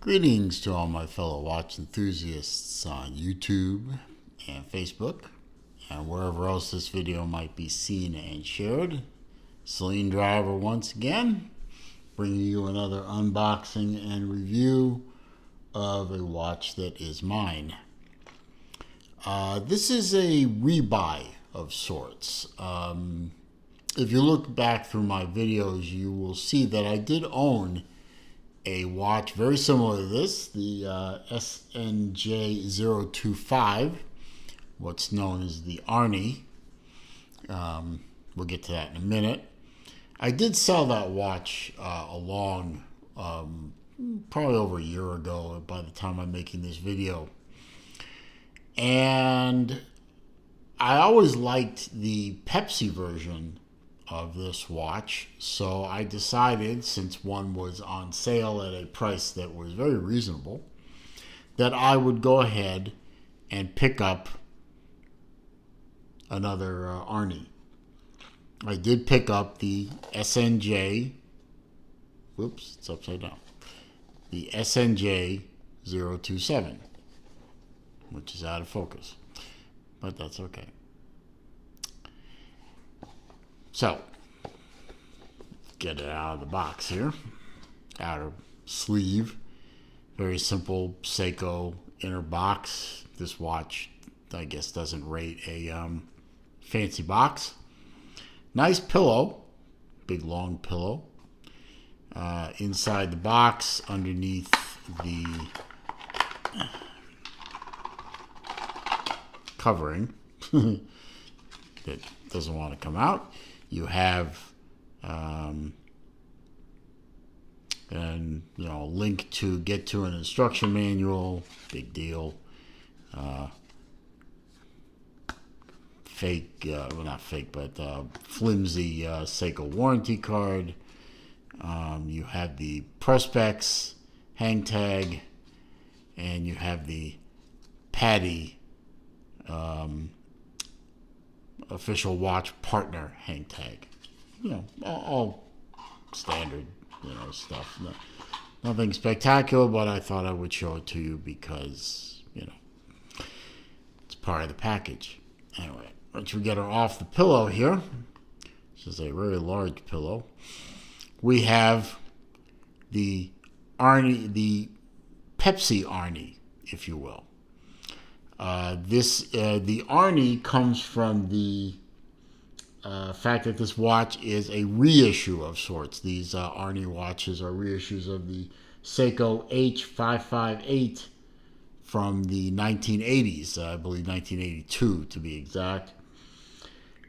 Greetings to all my fellow watch enthusiasts on YouTube and Facebook and wherever else this video might be seen and shared. Celine Driver once again, bringing you another unboxing and review of a watch that is mine. This is a rebuy of sorts. If you look back through my videos, you will see that I did own a watch very similar to this, the SNJ027, what's known as the Arnie. We'll get to that in a minute. I did sell that watch probably over a year ago by the time I'm making this video. And I always liked the Pepsi version of this watch, so I decided, since one was on sale at a price that was very reasonable, that I would go ahead and pick up another Arnie. I did pick up the SNJ, whoops, it's upside down, the SNJ027, which is out of focus, but that's okay. So, get it out of the box here. Outer sleeve. Very simple Seiko inner box. This watch, I guess, doesn't rate a fancy box. Nice pillow. Big long pillow. Inside the box, underneath the covering that doesn't want to come out, you have a link to get to an instruction manual. Big deal. Not fake, but flimsy Seiko warranty card. You have the Prospex hang tag, and you have the PADI official watch partner hang tag. All standard, stuff. Nothing spectacular, but I thought I would show it to you because, it's part of the package. Anyway, once we get her off the pillow here, this is a very large pillow, we have the Arnie, the Pepsi Arnie, if you will. The Arnie comes from the fact that this watch is a reissue of sorts. These Arnie watches are reissues of the Seiko H558 from the 1980s, I believe 1982 to be exact.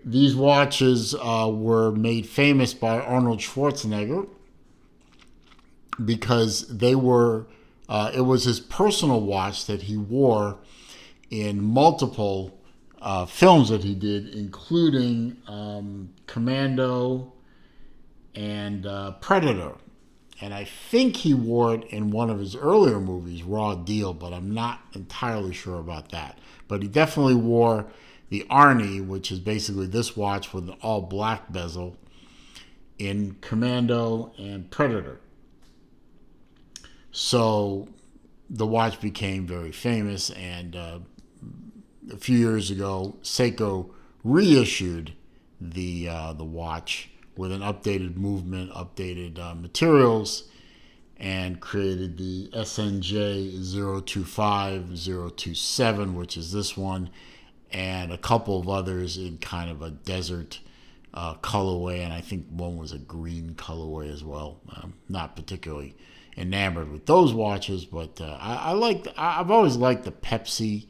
These watches were made famous by Arnold Schwarzenegger because they were, it was his personal watch that he wore in multiple films that he did, including Commando and Predator. And I think he wore it in one of his earlier movies, Raw Deal, but I'm not entirely sure about that. But he definitely wore the Arnie, which is basically this watch with an all-black bezel, in Commando and Predator. So the watch became very famous, and a few years ago, Seiko reissued the watch with an updated movement, updated materials, and created the SNJ025, 027, which is this one, and a couple of others in kind of a desert colorway, and I think one was a green colorway as well. Not particularly enamored with those watches, but I've always liked the Pepsi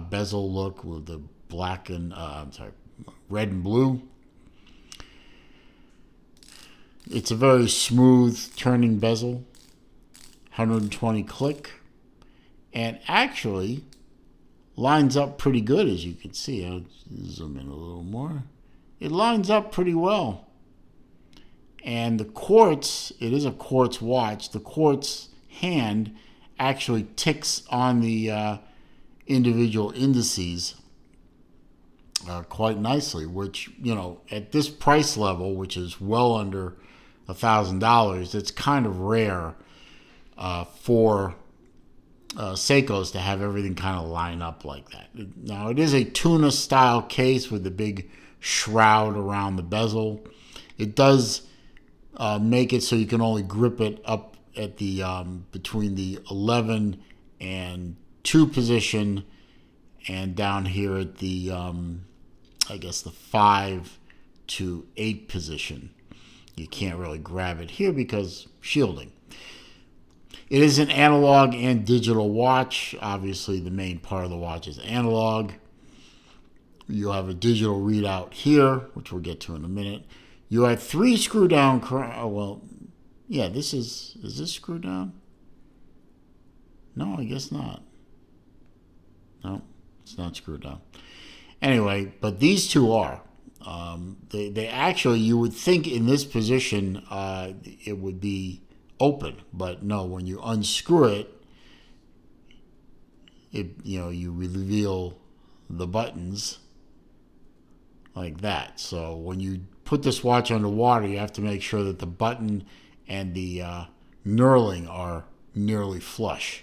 bezel look with the black and red and blue. It's a very smooth turning bezel, 120 click, and actually lines up pretty good, as you can see. I'll zoom in a little more. It lines up pretty well. And the quartz, it is a quartz watch. The quartz hand actually ticks on the individual indices quite nicely, which, at this price level, which is well under $1,000, it's kind of rare for Seikos to have everything kind of line up like that. Now, it is a tuna style case with a big shroud around the bezel. It does make it so you can only grip it up at the between the 11 and 2 position, and down here at the I guess the 5 to 8 position. You can't really grab it here because shielding. It is an analog and digital watch. Obviously, the main part of the watch is analog. You'll have a digital readout here, which we'll get to in a minute. You have 3 screw down. This is this screw down? No, I guess not. No, it's not screwed down. Anyway, but these two are. They actually, you would think in this position it would be open, but no. When you unscrew it, you reveal the buttons like that. So when you put this watch underwater, you have to make sure that the button and the knurling are nearly flush.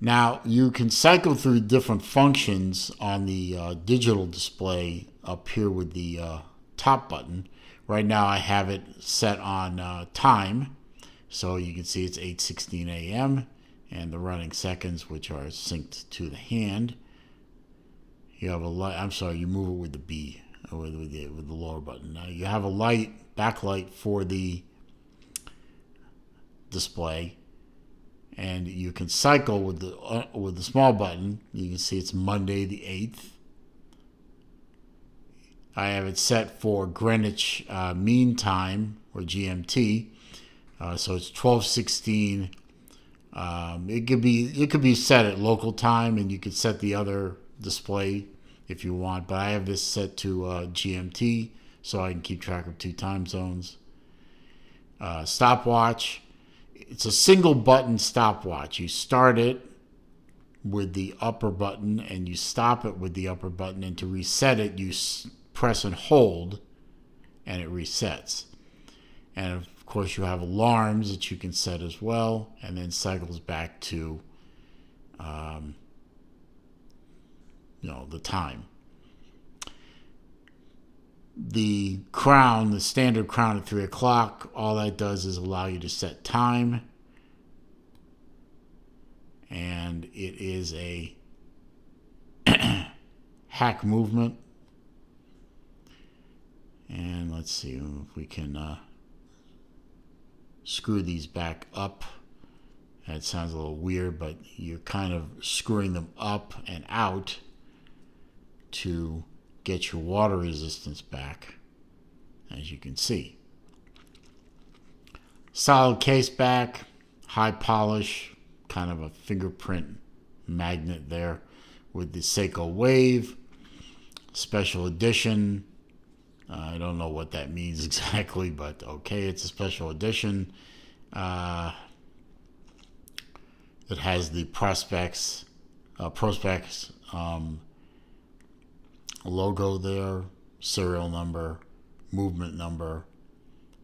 Now, you can cycle through different functions on the digital display up here with the top button. Right now, I have it set on time, so you can see it's 8:16 a.m. and the running seconds, which are synced to the hand. You have a light. I'm sorry, you move it with the B, with the lower button. Now you have a light, backlight for the display. And you can cycle with the small button. You can see it's Monday the 8th. I have it set for Greenwich Mean Time, or GMT. So it's 12:16. It could be set at local time, and you could set the other display if you want. But I have this set to GMT, so I can keep track of 2 time zones. Stopwatch. It's a single button stopwatch. You start it with the upper button and you stop it with the upper button. And to reset it, you press and hold and it resets. And of course, you have alarms that you can set as well, and then cycles back to the time. The crown, the standard crown at 3 o'clock, all that does is allow you to set time. And it is a hack movement. And let's see if we can screw these back up. That sounds a little weird, but you're kind of screwing them up and out to get your water resistance back, as you can see. Solid case back, high polish, kind of a fingerprint magnet there with the Seiko Wave, special edition. I don't know what that means exactly, but okay, it's a special edition. It has the Prospex logo there, serial number, movement number.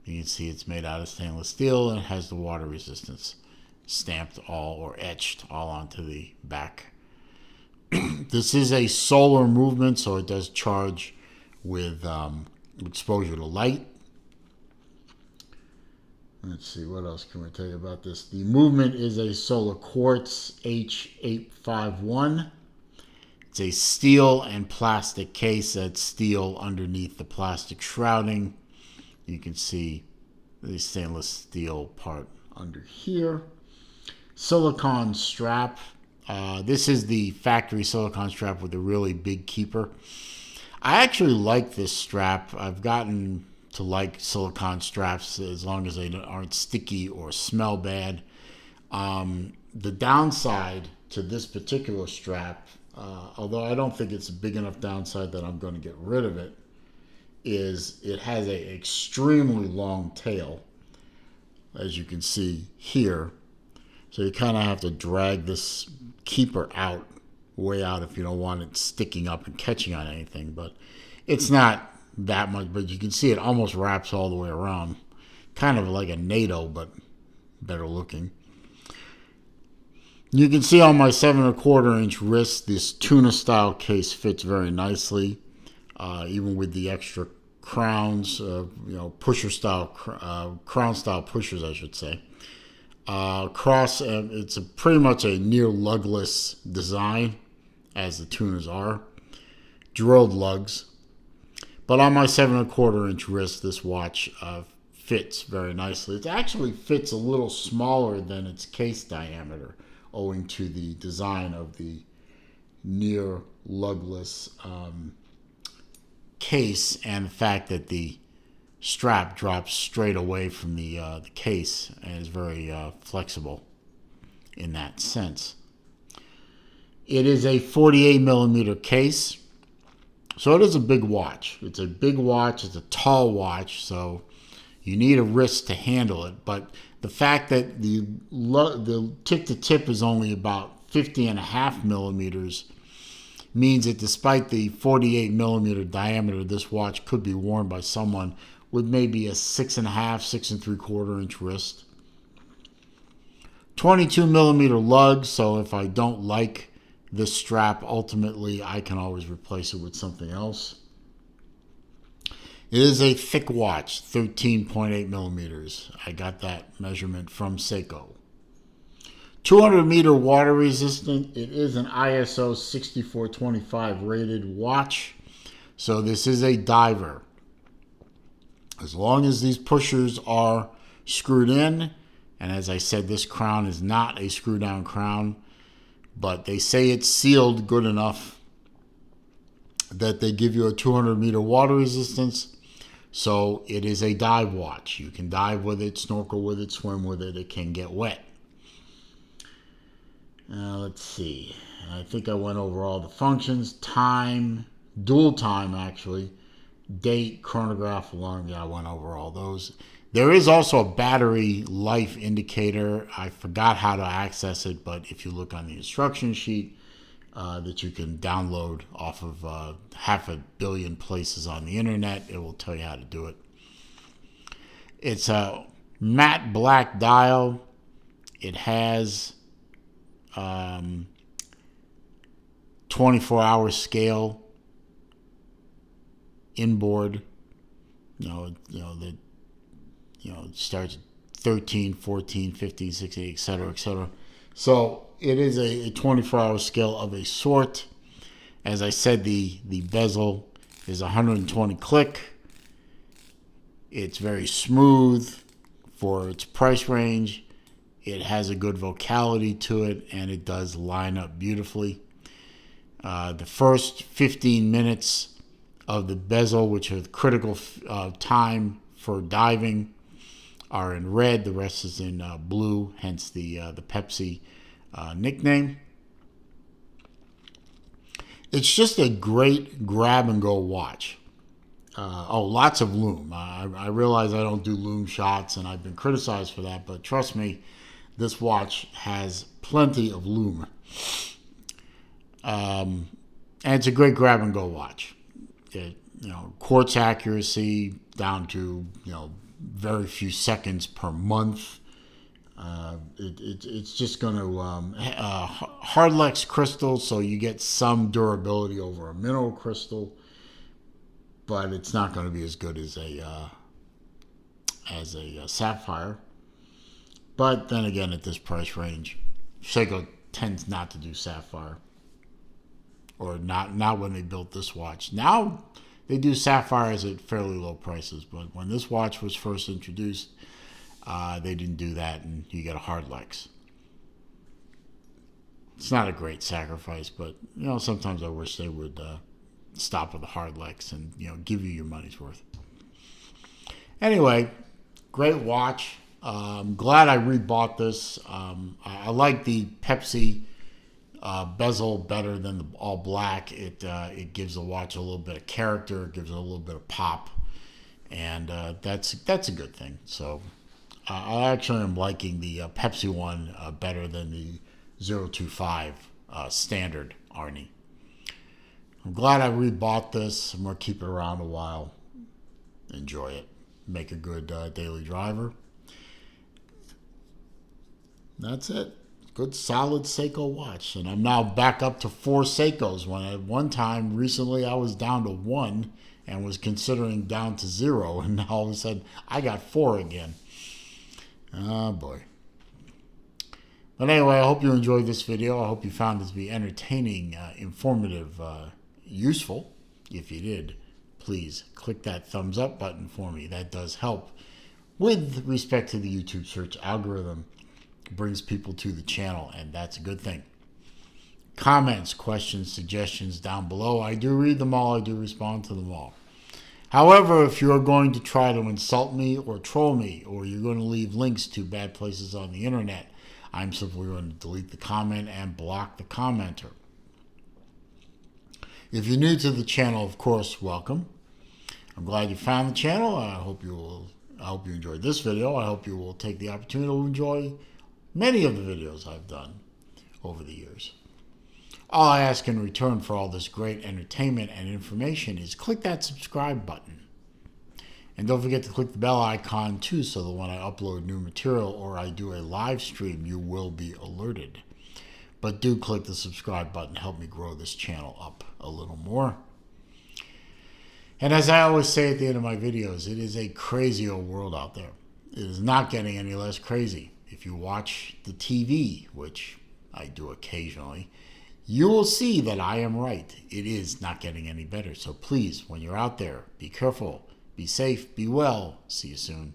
You can see it's made out of stainless steel and it has the water resistance stamped or etched all onto the back. This is a solar movement, so it does charge with exposure to light. Let's see, what else can we tell you about this? The movement is a solar quartz H851. It's a steel and plastic case. That's steel underneath the plastic shrouding. You can see the stainless steel part under here. Silicone strap. This is the factory silicone strap with a really big keeper. I actually like this strap. I've gotten to like silicone straps as long as they aren't sticky or smell bad. The downside to this particular strap, although I don't think it's a big enough downside that I'm going to get rid of it, is it has an extremely long tail, as you can see here. So you kind of have to drag this keeper way out if you don't want it sticking up and catching on anything. But it's not that much, but you can see it almost wraps all the way around. Kind of like a NATO, but better looking. You can see on my 7¼ inch wrist, this tuna style case fits very nicely, even with the extra crowns, pusher style, crown style pushers, I should say. It's pretty much a near lugless design, as the tunas are. Drilled lugs. But on my 7¼ inch wrist, this watch fits very nicely. It actually fits a little smaller than its case diameter, owing to the design of the near lugless case and the fact that the strap drops straight away from the case and is very flexible in that sense. It is a 48 millimeter case, so it is a big watch. It's a big watch. It's a tall watch, so you need a wrist to handle it. But the fact that the tip to tip is only about 50.5 millimeters means that despite the 48 millimeter diameter, this watch could be worn by someone with maybe a 6.5, 6¾ inch wrist. 22 millimeter lug, so if I don't like this strap, ultimately I can always replace it with something else. It is a thick watch, 13.8 millimeters. I got that measurement from Seiko. 200 meter water resistant. It is an ISO 6425 rated watch. So this is a diver. As long as these pushers are screwed in, and as I said, this crown is not a screw down crown, but they say it's sealed good enough that they give you a 200 meter water resistance. So it is a dive watch. You can dive with it, snorkel with it, swim with it. It can get wet. Let's see. I think I went over all the functions. Time, dual time actually. Date, chronograph, alarm. Yeah, I went over all those. There is also a battery life indicator. I forgot how to access it, but if you look on the instruction sheet that you can download off of 500 million places on the internet, it will tell you how to do it. It's a matte black dial. It has 24-hour scale inboard. It starts at 13, 14, 15, 16, etc., etc. So it is a 24-hour scale of a sort. As I said, the bezel is 120 click. It's very smooth for its price range. It has a good vocality to it, and it does line up beautifully. The first 15 minutes of the bezel, which are the critical time for diving, are in red. The rest is in blue, hence the Pepsi nickname. It's just a great grab-and-go watch. Lots of lume. I realize I don't do lume shots, and I've been criticized for that, but trust me, this watch has plenty of lume. And it's a great grab-and-go watch. Quartz accuracy down to, very few seconds per month. It's just going to hardlex crystal, so you get some durability over a mineral crystal, but it's not going to be as good as a sapphire. But then again, at this price range, Seiko tends not to do sapphire, or not when they built this watch. Now they do sapphires at fairly low prices, but when this watch was first introduced, they didn't do that, and you get a hardlex. It's not a great sacrifice, but sometimes I wish they would stop with the hardlex and give you your money's worth. Anyway, great watch. I'm glad I rebought this. I like the Pepsi bezel better than the all black. It gives the watch a little bit of character. It gives it a little bit of pop, and that's a good thing. So I actually am liking the Pepsi one better than the 025 standard Arnie. I'm glad I rebought this. I'm going to keep it around a while. Enjoy it. Make a good daily driver. That's it. Good solid Seiko watch. And I'm now back up to 4 Seikos. When at one time recently I was down to 1 and was considering down to 0. And now all of a sudden I got 4 again. Oh boy. But anyway, I hope you enjoyed this video. I hope you found it to be entertaining, informative, useful. If you did, please click that thumbs up button for me. That does help with respect to the YouTube search algorithm. Brings people to the channel, and that's a good thing. Comments, questions, suggestions down below. I do read them all. I do respond to them all. However, if you're going to try to insult me or troll me, or you're going to leave links to bad places on the internet, I'm simply going to delete the comment and block the commenter. If you're new to the channel, of course, welcome. I'm glad you found the channel. I hope you enjoyed this video. I hope you will take the opportunity to enjoy many of the videos I've done over the years. All I ask in return for all this great entertainment and information is click that subscribe button. And don't forget to click the bell icon too, so that when I upload new material or I do a live stream, you will be alerted. But do click the subscribe button to help me grow this channel up a little more. And as I always say at the end of my videos, it is a crazy old world out there. It is not getting any less crazy. If you watch the TV, which I do occasionally, you will see that I am right. It is not getting any better. So please, when you're out there, be careful, be safe, be well. See you soon.